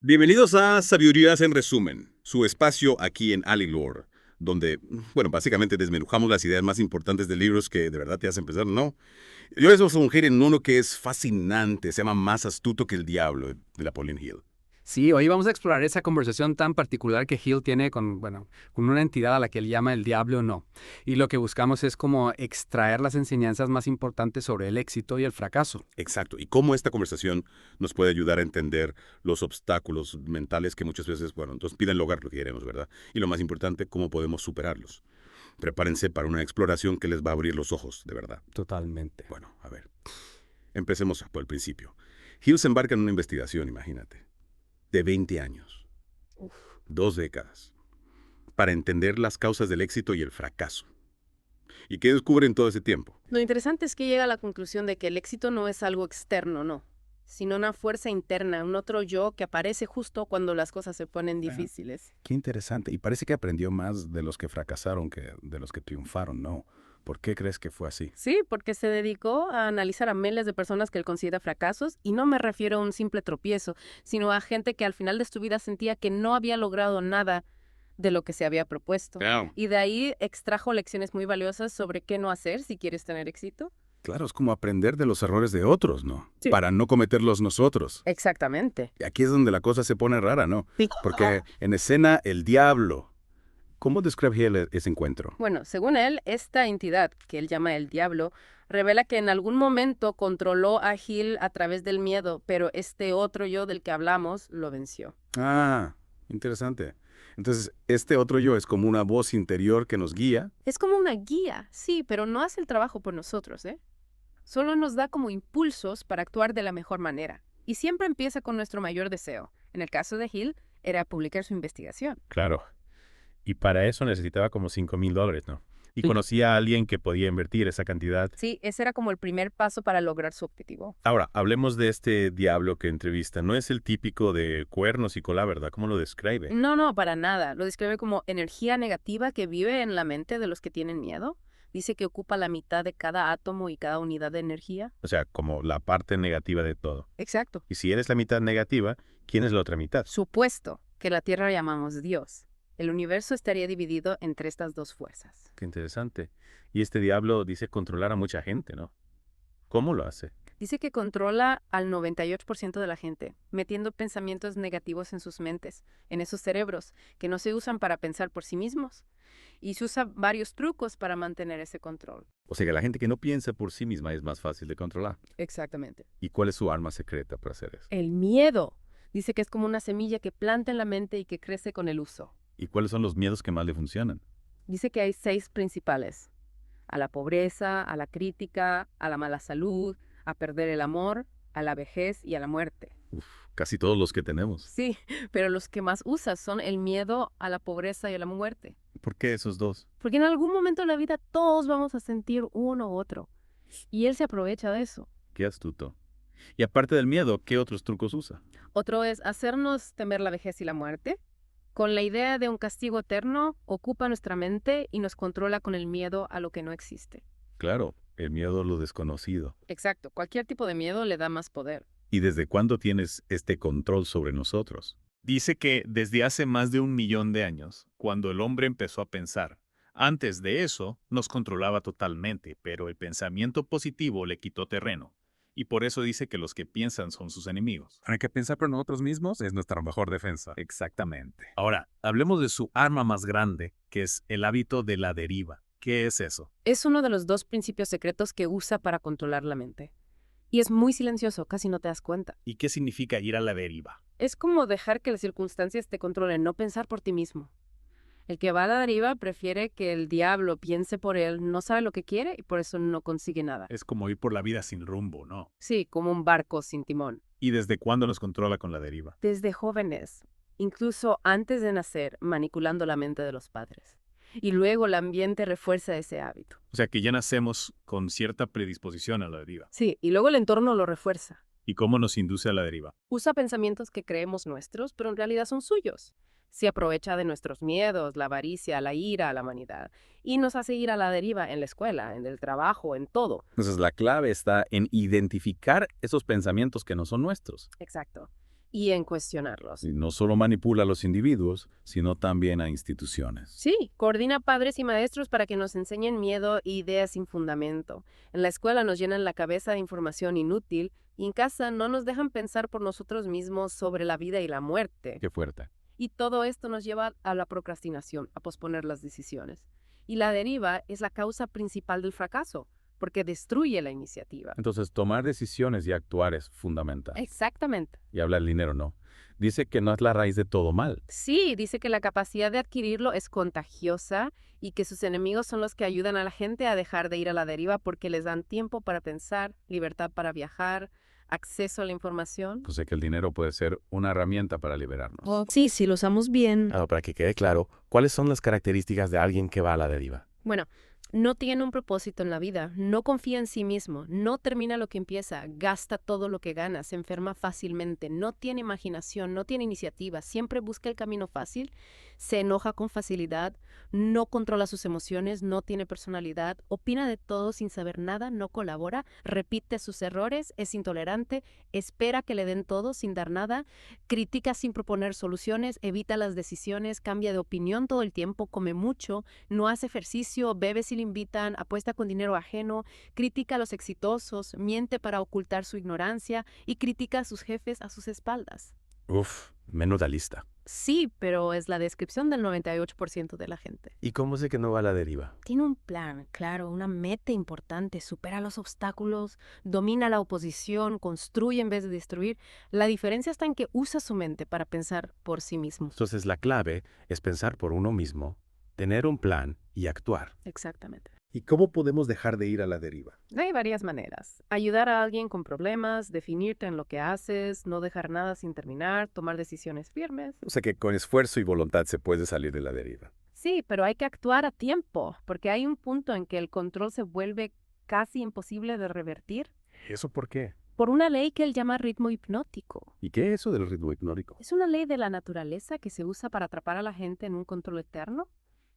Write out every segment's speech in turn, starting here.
Bienvenidos a Sabidurías en Resumen, su espacio aquí en Alilore, donde, bueno, básicamente desmenuzamos las ideas más importantes de libros que de verdad te hacen pensar, ¿no? Yo les voy a sugerir en uno que es fascinante, se llama Más astuto que el diablo, de Napoleon Hill. Sí, hoy vamos a explorar esa conversación tan particular que Hill tiene con, con una entidad a la que él llama el diablo no. Y lo que buscamos es como extraer las enseñanzas más importantes sobre el éxito y el fracaso. Exacto, y cómo esta conversación nos puede ayudar a entender los obstáculos mentales que muchas veces, bueno, nos piden lograr lo que queremos, ¿verdad? Y lo más importante, cómo podemos superarlos. Prepárense para una exploración que les va a abrir los ojos, de verdad. Totalmente. Bueno, a ver, empecemos por el principio. Hill se embarca en una investigación, imagínate, de 20 años, 2 décadas, para entender las causas del éxito y el fracaso. ¿Y qué descubre en todo ese tiempo? Lo interesante es que llega a la conclusión de que el éxito no es algo externo, no, sino una fuerza interna, un otro yo que aparece justo cuando las cosas se ponen difíciles. Qué interesante. Y parece que aprendió más de los que fracasaron que de los que triunfaron, ¿no? ¿Por qué crees que fue así? Sí, porque se dedicó a analizar a miles de personas que él considera fracasos, y no me refiero a un simple tropiezo, sino a gente que al final de su vida sentía que no había logrado nada de lo que se había propuesto. Claro. Y de ahí extrajo lecciones muy valiosas sobre qué no hacer si quieres tener éxito. Claro, es como aprender de los errores de otros, ¿no? Sí. Para no cometerlos nosotros. Exactamente. Y aquí es donde la cosa se pone rara, ¿no? Sí. Porque en escena el diablo. ¿Cómo describe Hill ese encuentro? Bueno, según él, esta entidad, que él llama el diablo, revela que en algún momento controló a Gil a través del miedo, pero este otro yo del que hablamos lo venció. Ah, interesante. Entonces, este otro yo es como una voz interior que nos guía. Es como una guía, sí, pero no hace el trabajo por nosotros, ¿eh? Solo nos da como impulsos para actuar de la mejor manera. Y siempre empieza con nuestro mayor deseo. En el caso de Gil, era publicar su investigación. Claro. Y para eso necesitaba como $5,000, ¿no? Y Sí. conocía a alguien que podía invertir esa cantidad. Sí, ese era como el primer paso para lograr su objetivo. Ahora, hablemos de este diablo que entrevista. No es el típico de cuernos y cola, ¿verdad? ¿Cómo lo describe? No, no, para nada. Lo describe como energía negativa que vive en la mente de los que tienen miedo. Dice que ocupa la mitad de cada átomo y cada unidad de energía. O sea, como la parte negativa de todo. Exacto. Y si eres la mitad negativa, ¿quién es la otra mitad? Supuesto que la Tierra llamamos Dios. El universo estaría dividido entre estas dos fuerzas. Qué interesante. Y este diablo dice controlar a mucha gente, ¿no? ¿Cómo lo hace? Dice que controla al 98% de la gente, metiendo pensamientos negativos en sus mentes, en esos cerebros, que no se usan para pensar por sí mismos. Y se usa varios trucos para mantener ese control. O sea que la gente que no piensa por sí misma es más fácil de controlar. Exactamente. ¿Y cuál es su arma secreta para hacer eso? El miedo. Dice que es como una semilla que planta en la mente y que crece con el uso. ¿Y cuáles son los miedos que más le funcionan? Dice que hay 6 principales: a la pobreza, a la crítica, a la mala salud, a perder el amor, a la vejez y a la muerte. Casi todos los que tenemos. Sí, pero los que más usas son el miedo a la pobreza y a la muerte. ¿Por qué esos dos? Porque en algún momento de la vida todos vamos a sentir uno u otro. Y él se aprovecha de eso. Qué astuto. Y aparte del miedo, ¿qué otros trucos usa? Otro es hacernos temer la vejez y la muerte. Con la idea de un castigo eterno, ocupa nuestra mente y nos controla con el miedo a lo que no existe. Claro, el miedo a lo desconocido. Exacto, cualquier tipo de miedo le da más poder. ¿Y desde cuándo tienes este control sobre nosotros? Dice que desde hace más de 1 millón de años, cuando el hombre empezó a pensar. Antes de eso, nos controlaba totalmente, pero el pensamiento positivo le quitó terreno. Y por eso dice que los que piensan son sus enemigos. Hay que pensar por nosotros mismos es nuestra mejor defensa. Exactamente. Ahora, hablemos de su arma más grande, que es el hábito de la deriva. ¿Qué es eso? Es uno de los 2 principios secretos que usa para controlar la mente. Y es muy silencioso, casi no te das cuenta. ¿Y qué significa ir a la deriva? Es como dejar que las circunstancias te controlen, no pensar por ti mismo. El que va a la deriva prefiere que el diablo piense por él, no sabe lo que quiere y por eso no consigue nada. Es como ir por la vida sin rumbo, ¿no? Sí, como un barco sin timón. ¿Y desde cuándo nos controla con la deriva? Desde jóvenes, incluso antes de nacer, manipulando la mente de los padres. Y luego el ambiente refuerza ese hábito. O sea que ya nacemos con cierta predisposición a la deriva. Sí, y luego el entorno lo refuerza. ¿Y cómo nos induce a la deriva? Usa pensamientos que creemos nuestros, pero en realidad son suyos. Se aprovecha de nuestros miedos, la avaricia, la ira, la vanidad, y nos hace ir a la deriva en la escuela, en el trabajo, en todo. Entonces la clave está en identificar esos pensamientos que no son nuestros. Exacto. y en cuestionarlos. Y no solo manipula a los individuos, sino también a instituciones. Sí, coordina padres y maestros para que nos enseñen miedo e ideas sin fundamento. En la escuela nos llenan la cabeza de información inútil y en casa no nos dejan pensar por nosotros mismos sobre la vida y la muerte. Qué fuerte. Y todo esto nos lleva a la procrastinación, a posponer las decisiones. Y la deriva es la causa principal del fracaso, porque destruye la iniciativa. Entonces, tomar decisiones y actuar es fundamental. Exactamente. Y habla del dinero, ¿no? Dice que no es la raíz de todo mal. Sí, dice que la capacidad de adquirirlo es contagiosa y que sus enemigos son los que ayudan a la gente a dejar de ir a la deriva porque les dan tiempo para pensar, libertad para viajar, acceso a la información. O sea que el dinero puede ser una herramienta para liberarnos. Sí, si lo usamos bien. Ahora, para que quede claro, ¿cuáles son las características de alguien que va a la deriva? Bueno, no tiene un propósito en la vida, no confía en sí mismo, no termina lo que empieza, gasta todo lo que gana, se enferma fácilmente, no tiene imaginación, no tiene iniciativa, siempre busca el camino fácil, se enoja con facilidad, no controla sus emociones, no tiene personalidad, opina de todo sin saber nada, no colabora, repite sus errores, es intolerante, espera que le den todo sin dar nada, critica sin proponer soluciones, evita las decisiones, cambia de opinión todo el tiempo, come mucho, no hace ejercicio, bebe si le invitan, apuesta con dinero ajeno, critica a los exitosos, miente para ocultar su ignorancia y critica a sus jefes a sus espaldas. Uf, menuda lista. Sí, pero es la descripción del 98% de la gente. ¿Y cómo sé que no va a la deriva? Tiene un plan, claro, una meta importante, supera los obstáculos, domina la oposición, construye en vez de destruir. La diferencia está en que usa su mente para pensar por sí mismo. Entonces la clave es pensar por uno mismo, tener un plan y actuar. Exactamente. ¿Y cómo podemos dejar de ir a la deriva? Hay varias maneras. Ayudar a alguien con problemas, definirte en lo que haces, no dejar nada sin terminar, tomar decisiones firmes. O sea que con esfuerzo y voluntad se puede salir de la deriva. Sí, pero hay que actuar a tiempo, porque hay un punto en que el control se vuelve casi imposible de revertir ¿Eso por qué? por una ley que él llama ritmo hipnótico. ¿Y qué es eso del ritmo hipnótico? Es una ley de la naturaleza que se usa para atrapar a la gente en un control eterno.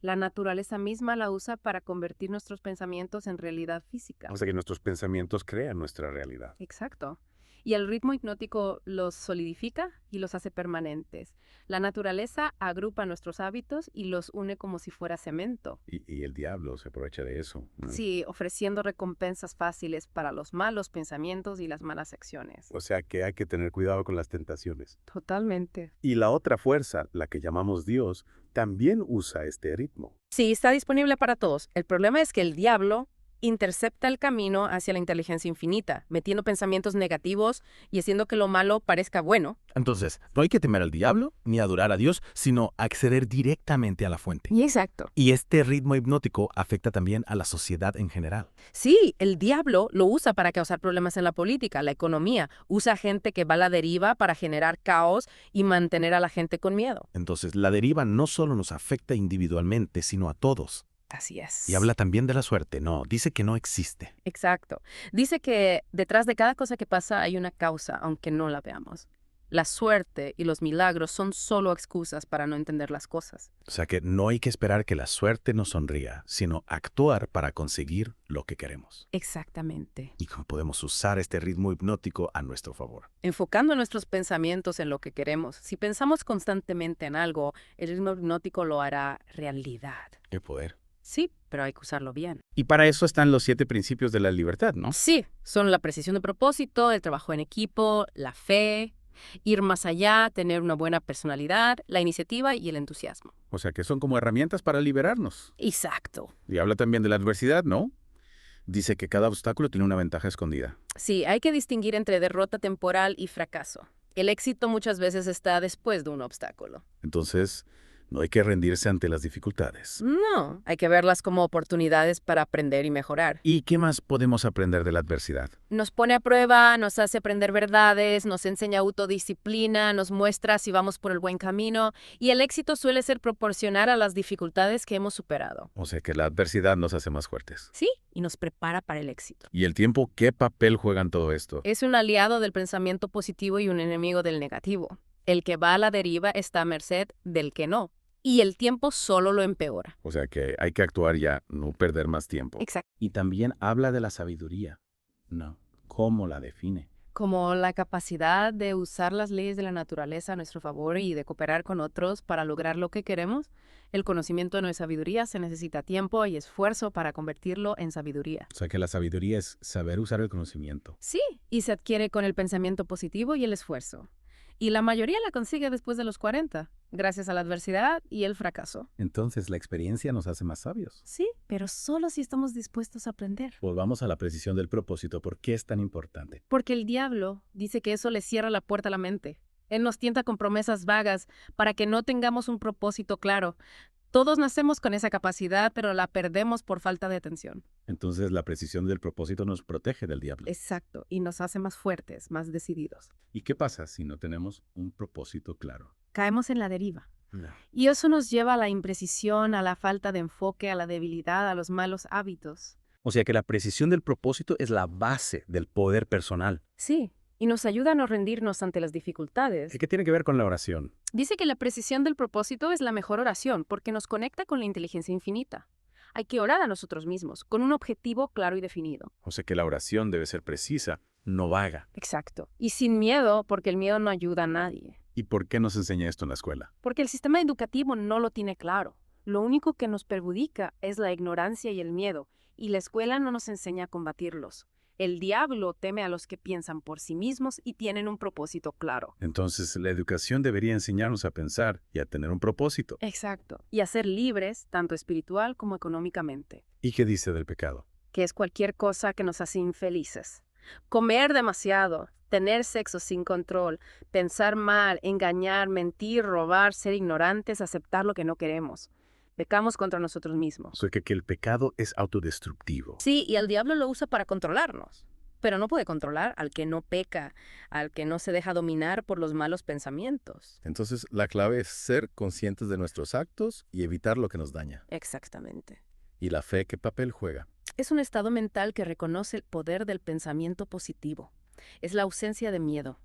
La naturaleza misma la usa para convertir nuestros pensamientos en realidad física. O sea que nuestros pensamientos crean nuestra realidad. Exacto. Y el ritmo hipnótico los solidifica y los hace permanentes. La naturaleza agrupa nuestros hábitos y los une como si fuera cemento. Y el diablo se aprovecha de eso, ¿no? Sí, ofreciendo recompensas fáciles para los malos pensamientos y las malas acciones. O sea que hay que tener cuidado con las tentaciones. Totalmente. Y la otra fuerza, la que llamamos Dios, también usa este ritmo. Sí, está disponible para todos. El problema es que el diablo intercepta el camino hacia la inteligencia infinita, metiendo pensamientos negativos y haciendo que lo malo parezca bueno. Entonces, no hay que temer al diablo ni adorar a Dios, sino acceder directamente a la fuente. Y exacto. Y este ritmo hipnótico afecta también a la sociedad en general. Sí, el diablo lo usa para causar problemas en la política, la economía. Usa gente que va a la deriva para generar caos y mantener a la gente con miedo. Entonces, la deriva no solo nos afecta individualmente, sino a todos. Así es. Y habla también de la suerte. No, dice que no existe. Exacto. Dice que detrás de cada cosa que pasa hay una causa, aunque no la veamos. La suerte y los milagros son solo excusas para no entender las cosas. O sea que no hay que esperar que la suerte nos sonría, sino actuar para conseguir lo que queremos. Exactamente. Y cómo podemos usar este ritmo hipnótico a nuestro favor. Enfocando nuestros pensamientos en lo que queremos. Si pensamos constantemente en algo, el ritmo hipnótico lo hará realidad. ¡Qué poder! Sí, pero hay que usarlo bien. Y para eso están los 7 principios de la libertad, ¿no? Sí, son la precisión de propósito, el trabajo en equipo, la fe, ir más allá, tener una buena personalidad, la iniciativa y el entusiasmo. O sea que son como herramientas para liberarnos. Exacto. Y habla también de la adversidad, ¿no? Dice que cada obstáculo tiene una ventaja escondida. Sí, hay que distinguir entre derrota temporal y fracaso. El éxito muchas veces está después de un obstáculo. Entonces, no hay que rendirse ante las dificultades. No, hay que verlas como oportunidades para aprender y mejorar. ¿Y qué más podemos aprender de la adversidad? Nos pone a prueba, nos hace aprender verdades, nos enseña autodisciplina, nos muestra si vamos por el buen camino, y el éxito suele ser proporcional a las dificultades que hemos superado. O sea que la adversidad nos hace más fuertes. Sí, y nos prepara para el éxito. ¿Y el tiempo qué papel juega en todo esto? Es un aliado del pensamiento positivo y un enemigo del negativo. El que va a la deriva está a merced del que no. Y el tiempo solo lo empeora. O sea que hay que actuar ya, no perder más tiempo. Exacto. Y también habla de la sabiduría. No, ¿cómo la define? como la capacidad de usar las leyes de la naturaleza a nuestro favor y de cooperar con otros para lograr lo que queremos. El conocimiento no es sabiduría, se necesita tiempo y esfuerzo para convertirlo en sabiduría. O sea que la sabiduría es saber usar el conocimiento. Sí, y se adquiere con el pensamiento positivo y el esfuerzo. Y la mayoría la consigue después de los 40, gracias a la adversidad y el fracaso. Entonces la experiencia nos hace más sabios. Sí, pero solo si estamos dispuestos a aprender. Volvamos a la precisión del propósito. ¿Por qué es tan importante? Porque el diablo dice que eso le cierra la puerta a la mente. Él nos tienta con promesas vagas para que no tengamos un propósito claro. Todos nacemos con esa capacidad, pero la perdemos por falta de atención. Entonces la precisión del propósito nos protege del diablo. Exacto, y nos hace más fuertes, más decididos. ¿Y qué pasa si no tenemos un propósito claro? Caemos en la deriva. Y eso nos lleva a la imprecisión, a la falta de enfoque, a la debilidad, a los malos hábitos. O sea que la precisión del propósito es la base del poder personal. Sí, y nos ayuda a no rendirnos ante las dificultades. ¿Y qué tiene que ver con la oración? Dice que la precisión del propósito es la mejor oración porque nos conecta con la inteligencia infinita. Hay que orar a nosotros mismos, con un objetivo claro y definido. O sea que la oración debe ser precisa, no vaga. Exacto. Y sin miedo, porque el miedo no ayuda a nadie. ¿Y por qué nos enseña esto en la escuela? Porque el sistema educativo no lo tiene claro. Lo único que nos perjudica es la ignorancia y el miedo, y la escuela no nos enseña a combatirlos. El diablo teme a los que piensan por sí mismos y tienen un propósito claro. Entonces la educación debería enseñarnos a pensar y a tener un propósito. Exacto. Y a ser libres, tanto espiritual como económicamente. ¿Y qué dice del pecado? Que es cualquier cosa que nos hace infelices. Comer demasiado, tener sexo sin control, pensar mal, engañar, mentir, robar, ser ignorantes, aceptar lo que no queremos. Pecamos contra nosotros mismos. O sea que el pecado es autodestructivo. Sí, y el diablo lo usa para controlarnos. Pero no puede controlar al que no peca, al que no se deja dominar por los malos pensamientos. Entonces, la clave es ser conscientes de nuestros actos y evitar lo que nos daña. Exactamente. ¿Y la fe qué papel juega? Es un estado mental que reconoce el poder del pensamiento positivo. Es la ausencia de miedo.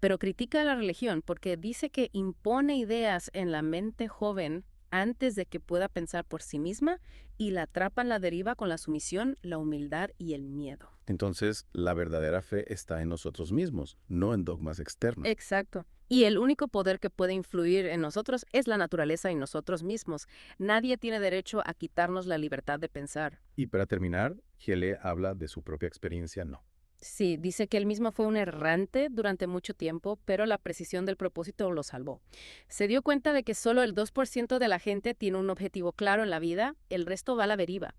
Pero critica a la religión porque dice que impone ideas en la mente joven antes de que pueda pensar por sí misma y la atrapa en la deriva con la sumisión, la humildad y el miedo. Entonces, la verdadera fe está en nosotros mismos, no en dogmas externos. Exacto. Y el único poder que puede influir en nosotros es la naturaleza y nosotros mismos. Nadie tiene derecho a quitarnos la libertad de pensar. Y para terminar, Hele habla de su propia experiencia, no. Sí, dice que él mismo fue un errante durante mucho tiempo, pero la precisión del propósito lo salvó. Se dio cuenta de que solo el 2% de la gente tiene un objetivo claro en la vida, el resto va a la deriva.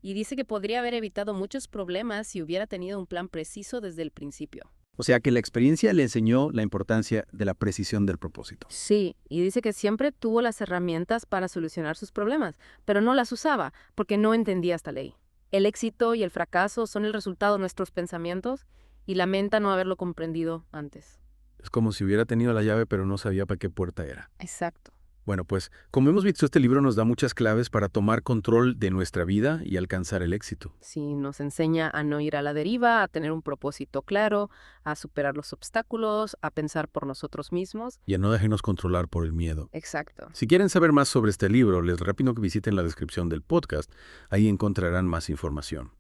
Y dice que podría haber evitado muchos problemas si hubiera tenido un plan preciso desde el principio. O sea que la experiencia le enseñó la importancia de la precisión del propósito. Sí, y dice que siempre tuvo las herramientas para solucionar sus problemas, pero no las usaba porque no entendía esta ley. El éxito y el fracaso son el resultado de nuestros pensamientos y lamenta no haberlo comprendido antes. Es como si hubiera tenido la llave pero no sabía para qué puerta era. Exacto. Bueno, pues, como hemos visto, este libro nos da muchas claves para tomar control de nuestra vida y alcanzar el éxito. Sí, nos enseña a no ir a la deriva, a tener un propósito claro, a superar los obstáculos, a pensar por nosotros mismos. Y a no dejarnos controlar por el miedo. Exacto. Si quieren saber más sobre este libro, les recomiendo que visiten la descripción del podcast. Ahí encontrarán más información.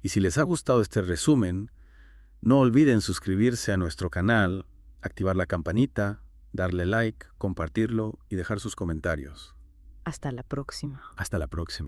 Y si les ha gustado este resumen, no olviden suscribirse a nuestro canal, activar la campanita, darle like, compartirlo y dejar sus comentarios. Hasta la próxima. Hasta la próxima.